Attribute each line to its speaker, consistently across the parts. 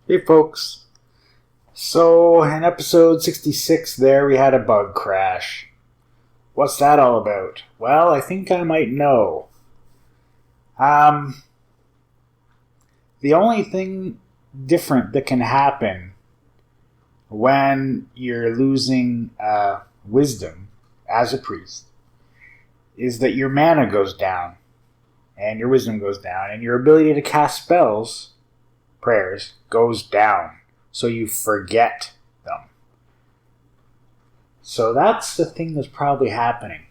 Speaker 1: Hey folks. So in episode 66 there we had a bug crash. What's that all about? Well, I think I might know. The only thing different that can happen when you're losing wisdom as a priest is that your mana goes down and your wisdom goes down and your ability to cast spells, prayers, goes down. So you forget them. So that's the thing that's probably happening.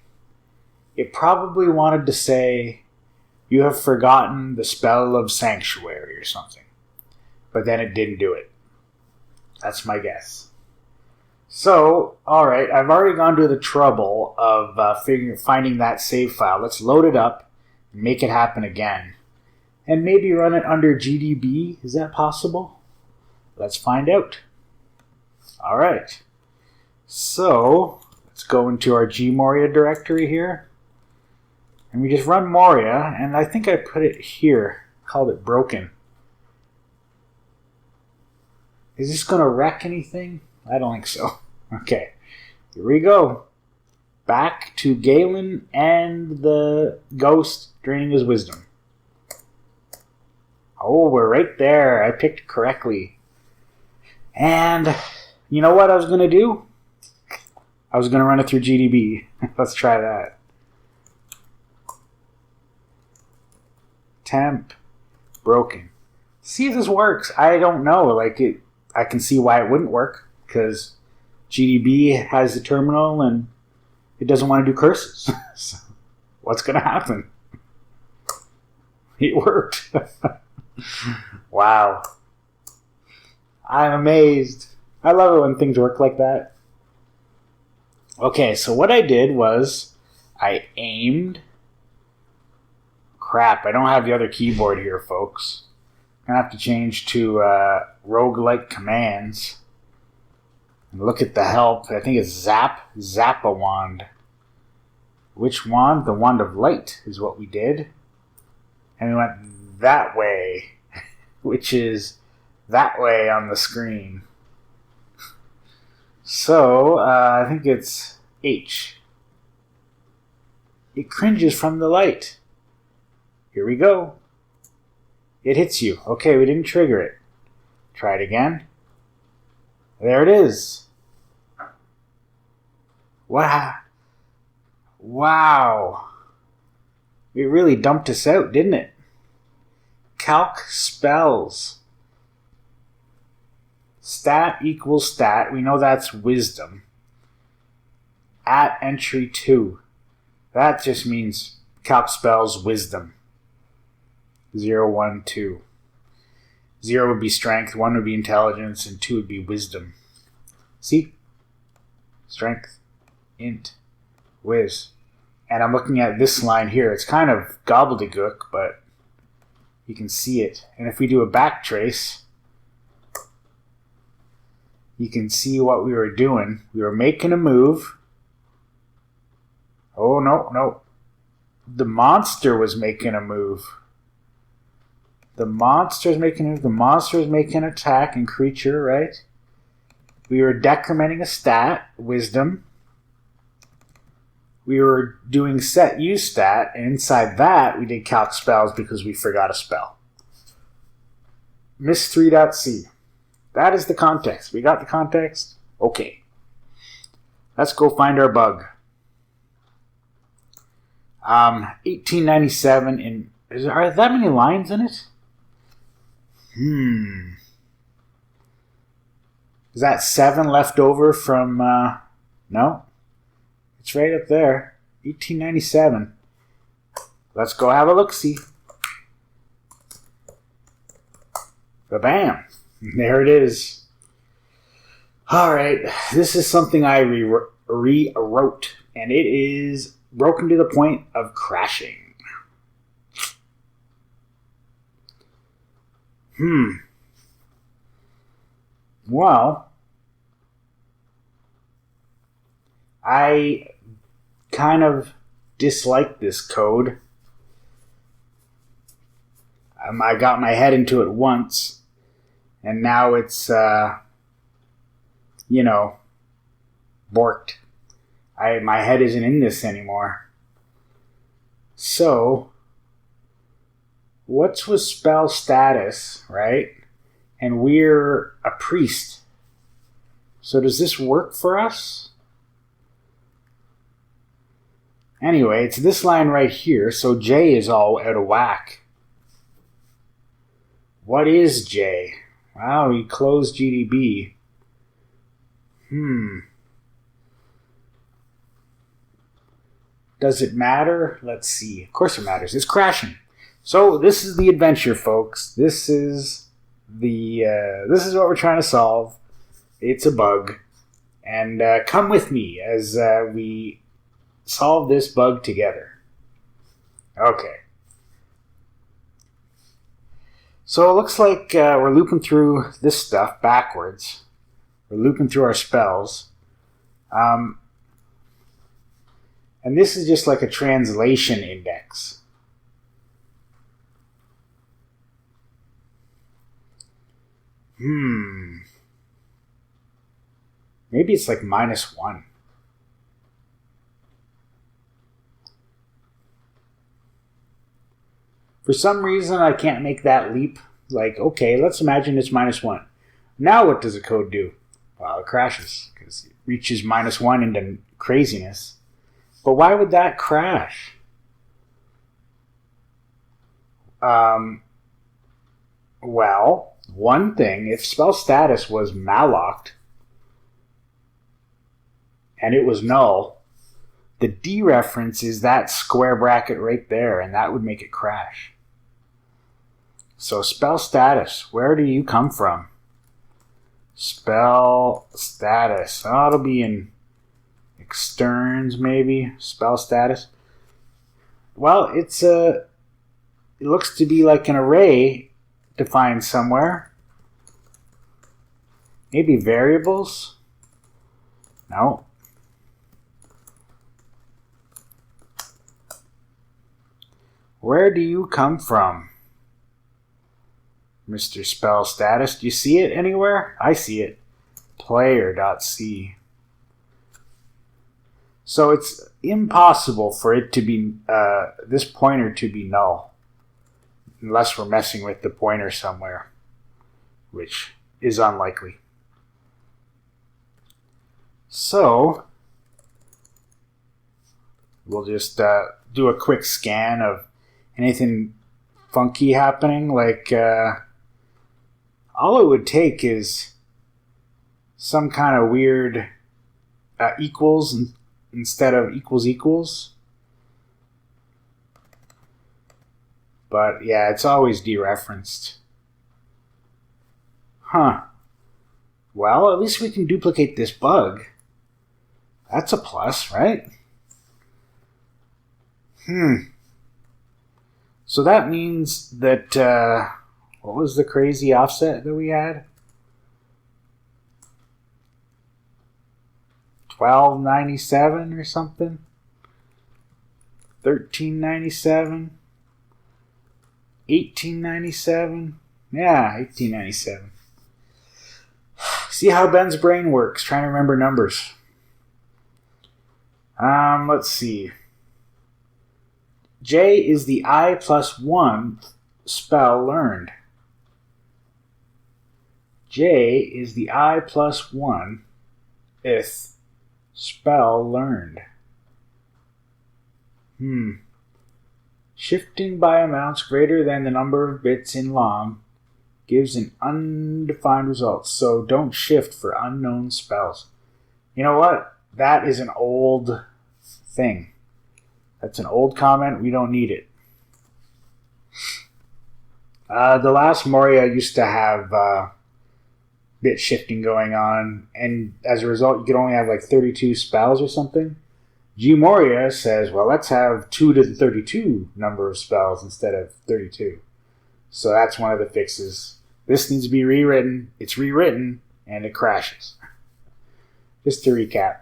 Speaker 1: It probably wanted to say, you have forgotten the spell of sanctuary or something. But then it didn't do it. That's my guess. So, alright, I've already gone to the trouble of finding that save file. Let's load it up and make it happen again. And maybe run it under GDB. Is that possible? Let's find out. Alright. So, let's go into our Moria directory here. And we just run Moria, and I think I put it here. Called it broken. Is this going to wreck anything? I don't think so. Okay. Here we go. Back to Galen and the ghost draining his wisdom. Oh, we're right there. I picked correctly. And you know what I was going to do? I was going to run it through GDB. Let's try that. Temp. Broken. See if this works. I don't know. I can see why it wouldn't work. Because GDB has the terminal and it doesn't want to do curses. So what's going to happen? It worked. Wow. I'm amazed. I love it when things work like that. Okay, so what I did was I aimed. Crap, I don't have the other keyboard here, folks. I'm going to have to change to roguelike commands. And look at the help. I think it's Zappa wand. Which wand? The wand of light is what we did. And we went that way, which is that way on the screen. So, I think it's H. It cringes from the light. Here we go. It hits you. Okay, we didn't trigger it. Try it again. There it is. Wow. Wow. It really dumped us out, didn't it? Calc spells. Stat equals stat. We know that's wisdom. At entry 2. That just means calc spells wisdom. 0, 1, 2. 0 would be strength, 1 would be intelligence, and 2 would be wisdom. See? Strength, int, wiz. And I'm looking at this line here. It's kind of gobbledygook, but you can see it. And if we do a back trace, you can see what we were doing. We were making a move. Oh, no. The monster was making a move. The monster is making a move. The monster is making an attack and creature, right? We were decrementing a stat, wisdom. We were doing set use stat, and inside that we did calc spells because we forgot a spell. Miss 3.c. That is the context. We got the context? Okay. Let's go find our bug. 1897 are that many lines in it? Is that 7 left over from no? It's right up there. 1897. Let's go have a look-see. Ba-bam. There it is. Alright, this is something I rewrote, and it is broken to the point of crashing. Well, I kind of dislike this code. I got my head into it once, And now it's, borked. My head isn't in this anymore. So, what's with spell status, right? And we're a priest. So does this work for us? Anyway, it's this line right here, so J is all out of whack. What is J? Wow, he closed GDB. Does it matter? Let's see. Of course it matters. It's crashing. So this is the adventure, folks. This is what we're trying to solve. It's a bug. And come with me as we solve this bug together. Okay. So it looks like we're looping through this stuff backwards. We're looping through our spells. And this is just like a translation index. Maybe it's like -1. For some reason, I can't make that leap. Like, okay, let's imagine it's -1. Now what does the code do? Well, it crashes because it reaches -1 into craziness. But why would that crash? Well, one thing, if spell status was mallocked and it was null, the dereference is that square bracket right there, and that would make it crash. So spell status, where do you come from? Spell status. Oh, it'll be in externs maybe. Spell status. Well, it looks to be like an array defined somewhere. Maybe variables? No. Where do you come from, Mr. Spell Status? Do you see it anywhere? I see it. Player.c. So it's impossible for it to be, this pointer to be null. Unless we're messing with the pointer somewhere, which is unlikely. So, we'll just do a quick scan of anything funky happening. Like, all it would take is some kind of weird equals instead of equals. But yeah, it's always dereferenced. Well, at least we can duplicate this bug. That's a plus, right? So that means that, what was the crazy offset that we had? 1297 or something? 1397? 1897? Yeah, 1897. See how Ben's brain works, trying to remember numbers. Let's see. J is the I+1 spell learned. J is the I+1 th spell learned. Shifting by amounts greater than the number of bits in long gives an undefined result. So don't shift for unknown spells. You know what? That is an old thing. That's an old comment. We don't need it. The last Moria used to have bit shifting going on, and as a result, you could only have like 32 spells or something. Moria says, well, let's have 2 to the 32 number of spells instead of 32. So that's one of the fixes. This needs to be rewritten. It's rewritten, and it crashes. Just to recap.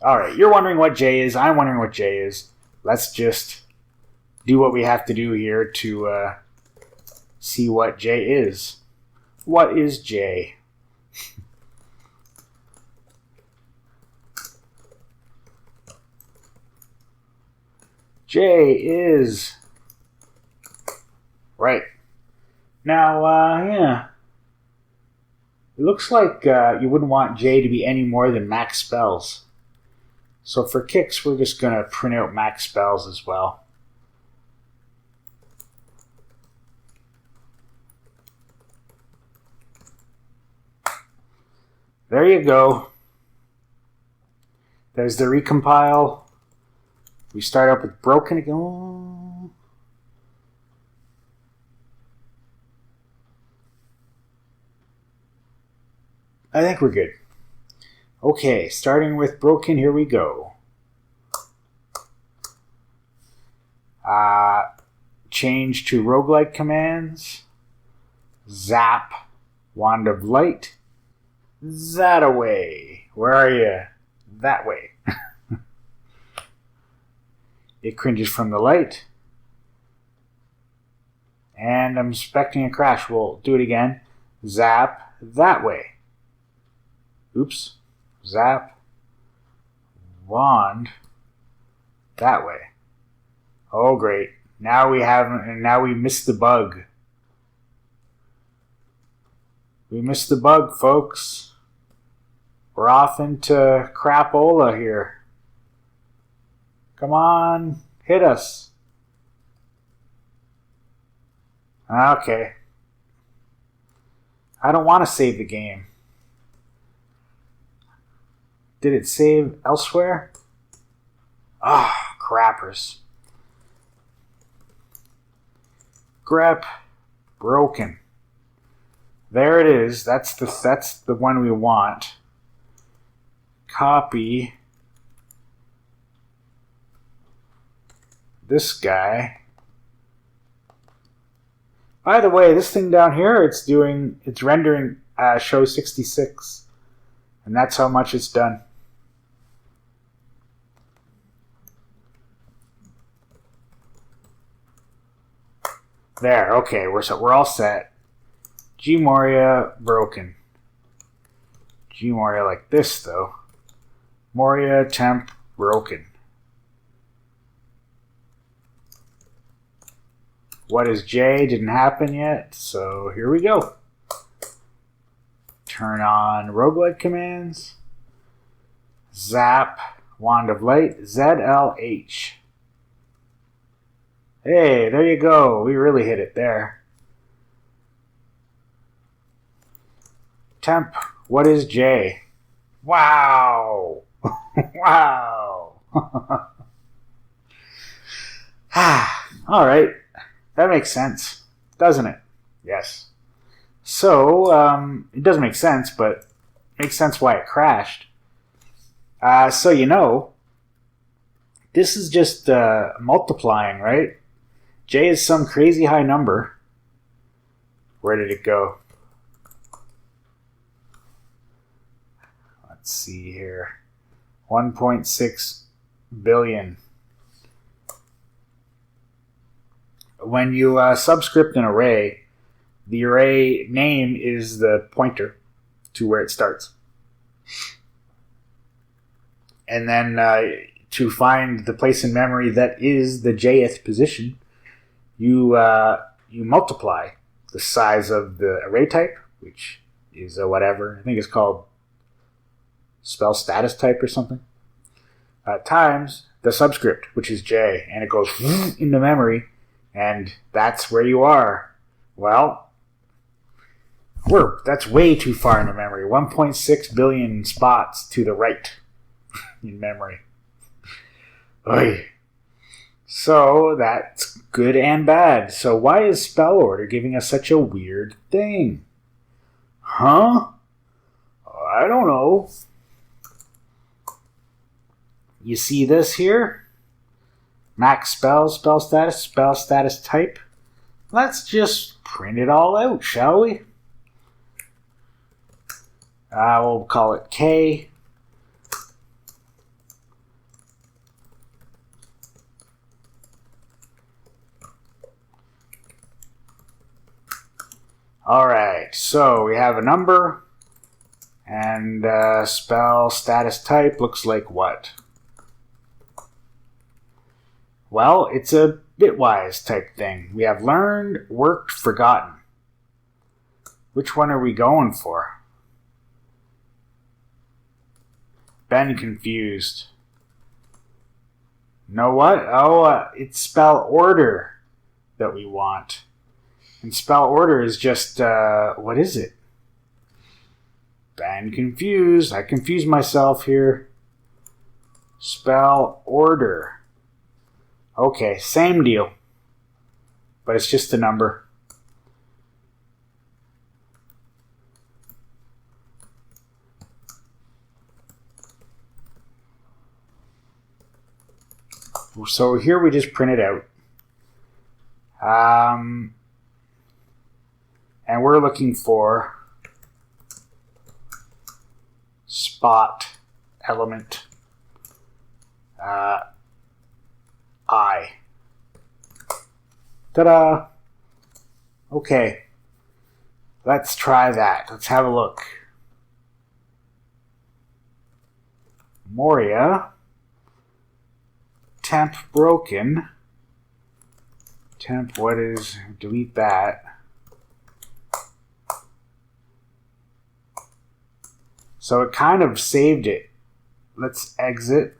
Speaker 1: Alright, you're wondering what J is. I'm wondering what J is. Let's just do what we have to do here to see what J is. What is J? J is right. Now, yeah. It looks like you wouldn't want J to be any more than max spells. So for kicks, we're just going to print out max spells as well. There you go. There's the recompile. We start up with broken again. I think we're good. Okay, starting with broken, here we go. Change to roguelike commands. Zap, Wand of Light. That away. Where are you? That way. It cringes from the light. And I'm expecting a crash. We'll do it again. Zap, that way. Oops. Zap, wand, that way. Oh, great. Now we missed the bug. We missed the bug, folks. We're off into crapola here. Come on, hit us. Okay. I don't want to save the game. Did it save elsewhere? Ah, crappers. Grep, broken. There it is. That's the one we want. Copy this guy. By the way, this thing down here, it's rendering show 66, and that's how much it's done. There, okay, we're all set. G Moria broken. G Moria like this though. Moria temp broken. What is J? Didn't happen yet, so here we go. Turn on roguelike commands. Zap, Wand of Light, ZLH. Hey, there you go. We really hit it there. Temp, what is J? Wow. Wow. All right. That makes sense, doesn't it? Yes. So, it doesn't make sense, but it makes sense why it crashed. So, this is just multiplying, right? J is some crazy high number. Where did it go? Let's see here. 1.6 billion. When you subscript an array, the array name is the pointer to where it starts. And then to find the place in memory that is the jth position, you multiply the size of the array type, which is whatever. I think it's called spell status type or something, times the subscript, which is J, and it goes into memory, and that's where you are. Well, that's way too far into memory. 1.6 billion spots to the right in memory. Oy. So that's good and bad. So why is spell order giving us such a weird thing? Huh? I don't know. You see this here? Max spell, spell status type. Let's just print it all out, shall we? We'll call it K. Alright, so we have a number, and spell status type looks like what? Well, it's a bitwise type thing. We have learned, worked, forgotten. Which one are we going for? Been confused. Know what? Oh, it's spell order that we want. And spell order is just, what is it? Been confused. I confused myself here. Spell order. Okay, same deal. But it's just a number. So here we just print it out. And we're looking for spot element I. Ta-da! Okay. Let's try that. Let's have a look. Moria. Temp broken. Temp, what is, delete that. So it kind of saved it. Let's exit.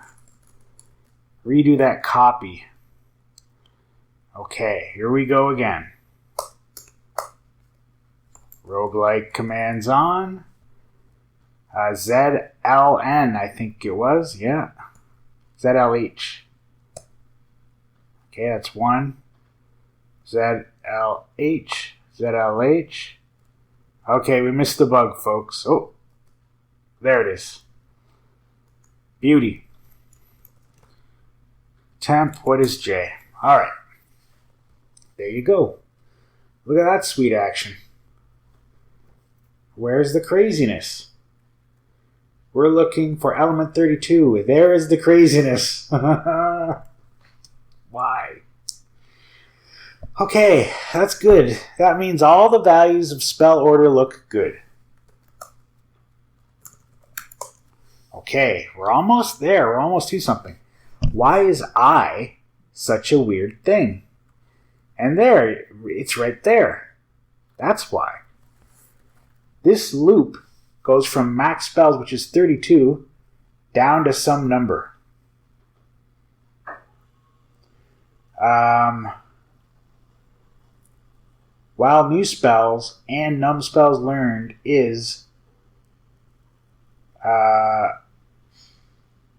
Speaker 1: Redo that copy. Okay, here we go again. Roguelike commands on. ZLN, I think it was. Yeah. ZLH. Okay, that's one. ZLH. ZLH. Okay, we missed the bug, folks. Oh, there it is. Beauty. Temp, what is J? Alright. There you go. Look at that sweet action. Where's the craziness? We're looking for element 32. There is the craziness. Why? Okay, that's good. That means all the values of spell order look good. Okay, we're almost there. We're almost to something. Why is I such a weird thing? And there, it's right there. That's why. This loop goes from max spells, which is 32, down to some number. While new spells and num spells learned is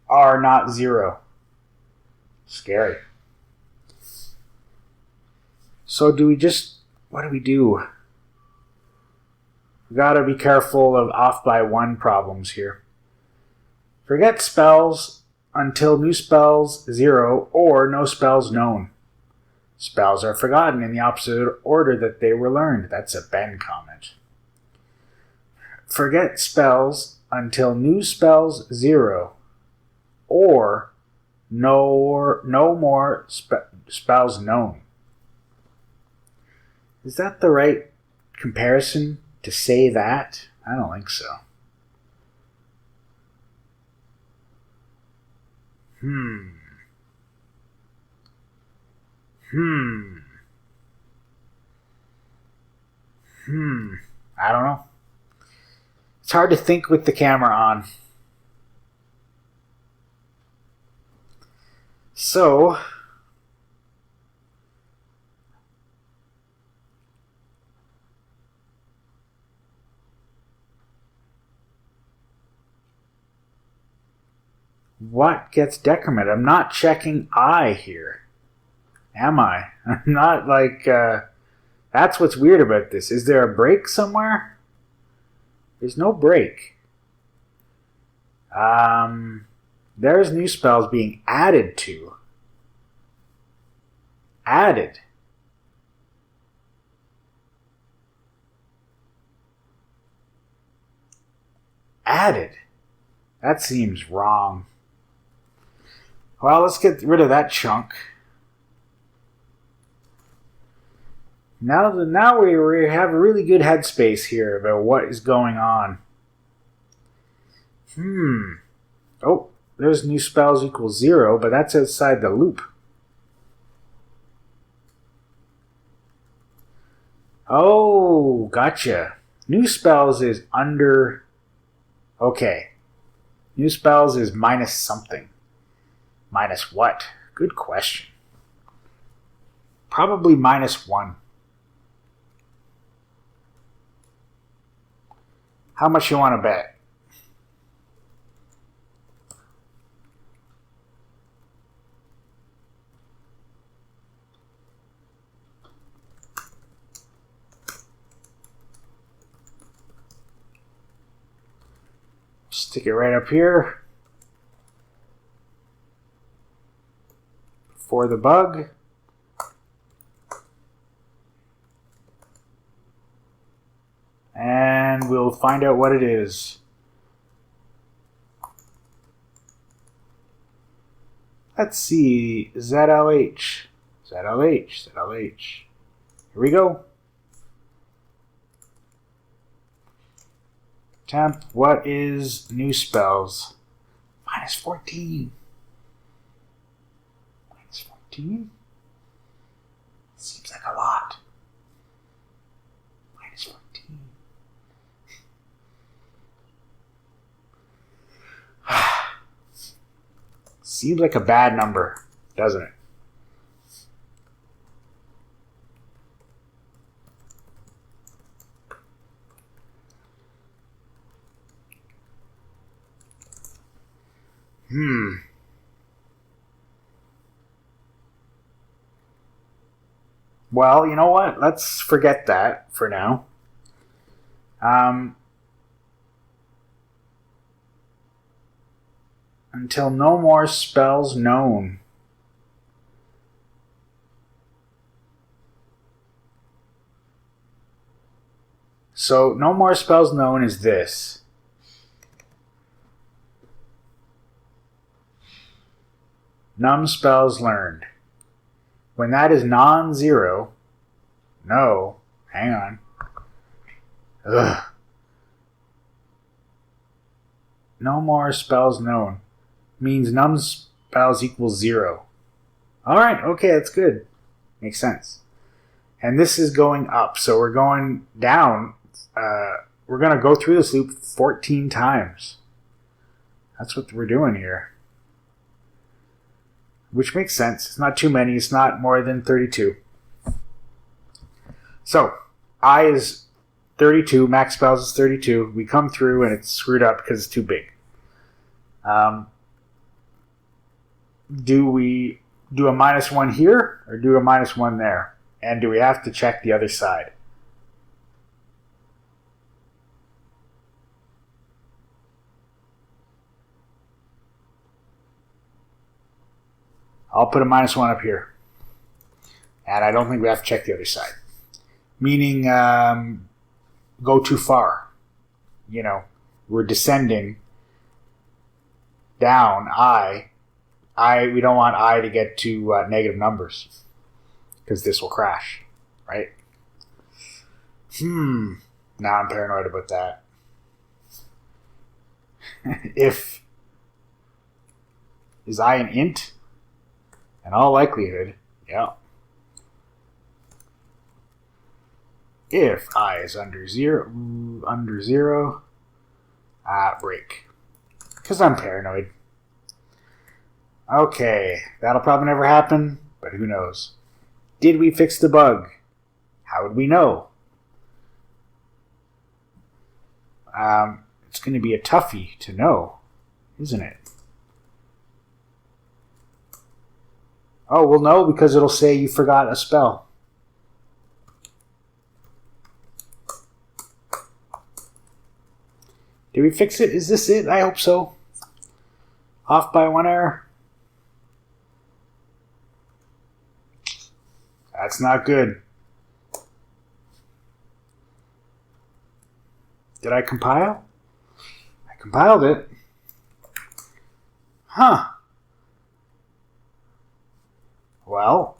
Speaker 1: are not 0. Scary. So do we just, what do we do? We gotta be careful of off by 1 problems here. Forget spells until new spells 0 or no spells known. Spells are forgotten in the opposite order that they were learned. That's a Ben comment. Forget spells until new spells 0 or no more spells known. Is that the right comparison to say that? I don't think so. I don't know. It's hard to think with the camera on. So, what gets decremented? I'm not checking I here. Am I? I'm not like, that's what's weird about this. Is there a break somewhere? There's no break. There's new spells being added to. Added. Added. That seems wrong. Well, let's get rid of that chunk. Now we have a really good headspace here about what is going on. Oh, there's new spells equals 0, but that's outside the loop. Oh, gotcha. New spells is under... Okay. New spells is minus something. Minus what? Good question. Probably -1. How much you want to bet? Stick it right up here for the bug. And we'll find out what it is. Let's see. ZLH. ZLH. ZLH. Here we go. Temp. What is new spells? -14. -14? Seems like a lot. -14. Seems like a bad number, doesn't it? Well, you know what? Let's forget that for now. Until no more spells known. So, no more spells known is this. Num spells learned. When that is non-zero, no, hang on. Ugh. No more spells known means num spells equals 0. Alright, okay, that's good. Makes sense. And this is going up, so we're going down. We're going to go through this loop 14 times. That's what we're doing here. Which makes sense. It's not too many. It's not more than 32. So, I is 32. Max spells is 32. We come through and it's screwed up because it's too big. Do we do a -1 here or do a -1 there? And do we have to check the other side? I'll put a -1 up here. And I don't think we have to check the other side. Meaning, go too far. You know, we're descending down we don't want I to get to negative numbers. Because this will crash. Right? Now I'm paranoid about that. Is I an int? In all likelihood, yeah. If I is under zero, break. Because I'm paranoid. Okay, that'll probably never happen, but who knows. Did we fix the bug? How would we know? It's going to be a toughie to know, isn't it? Oh, we'll know because it'll say you forgot a spell. Did we fix it? Is this it? I hope so. Off by 1 error. That's not good. Did I compile? I compiled it. Huh. Well,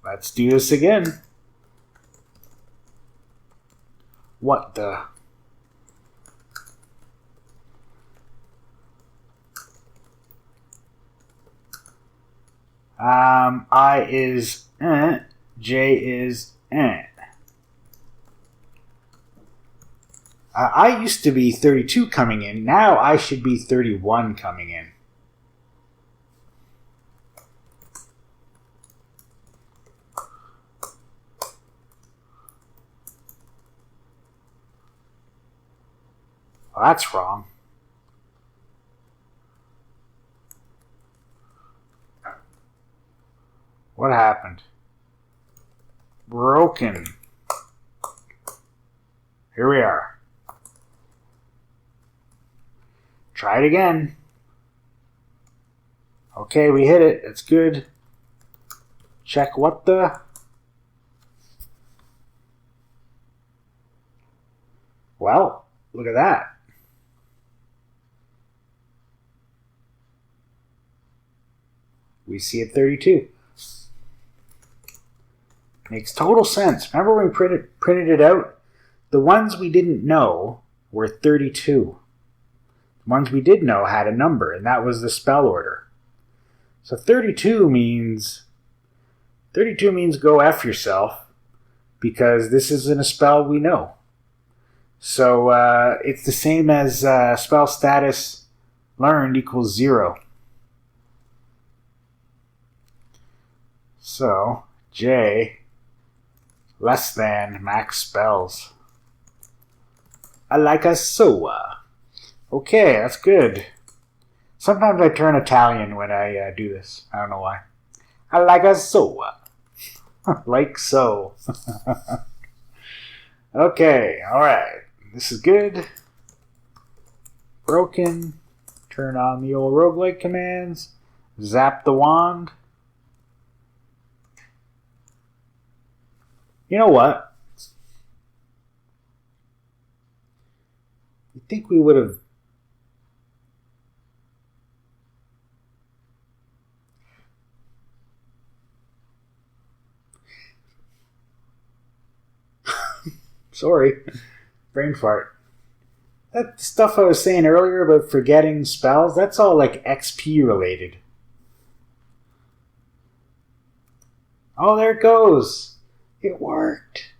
Speaker 1: Let's do this again. What the? I is J is I used to be 32 coming in. Now I should be 31 coming in. Well, that's wrong. What happened? Broken. Here we are. Try it again. Okay, we hit it. That's good. Check what the... Well, look at that. We see it 32. Makes total sense. Remember when we printed it out? The ones we didn't know were 32. The ones we did know had a number, and that was the spell order. So 32 means go F yourself, because this isn't a spell we know. So it's the same as spell status learned equals 0. So J less than max spells. I like a soa. Okay, that's good. Sometimes I turn Italian when I do this. I don't know why. I like a soa. Like so. Okay, alright. This is good. Broken. Turn on the old roguelike commands. Zap the wand. You know what? You think we would have... Sorry. Brain fart. That stuff I was saying earlier about forgetting spells, that's all like XP related. Oh, there it goes. It worked.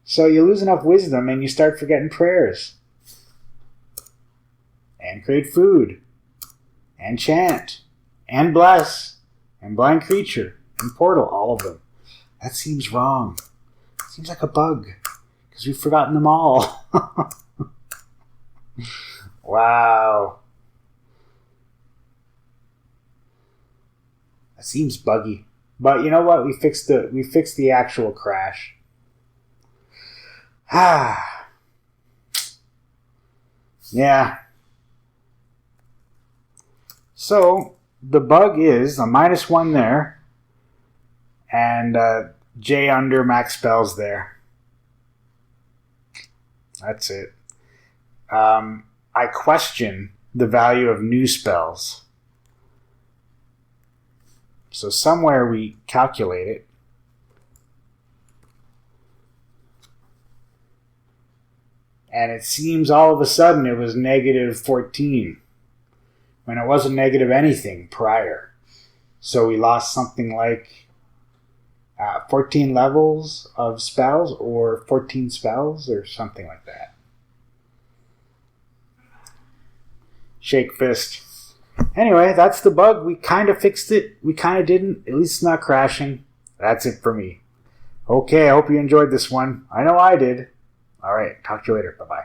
Speaker 1: So you lose enough wisdom and you start forgetting prayers. And create food. And chant. And bless. And blind creature. And portal. All of them. That seems wrong. Seems like a bug. Because we've forgotten them all. Wow. That seems buggy. But you know what? We fixed the actual crash. Yeah. So the bug is a -1 there, and J under max spells there. That's it. I question the value of new spells. So somewhere we calculate it. And it seems all of a sudden it was -14 when it wasn't negative anything prior. So we lost something like 14 levels of spells or 14 spells or something like that. Shake fist. Anyway, that's the bug. We kind of fixed it. We kind of didn't. At least it's not crashing. That's it for me. Okay, I hope you enjoyed this one. I know I did. All right, talk to you later. Bye-bye.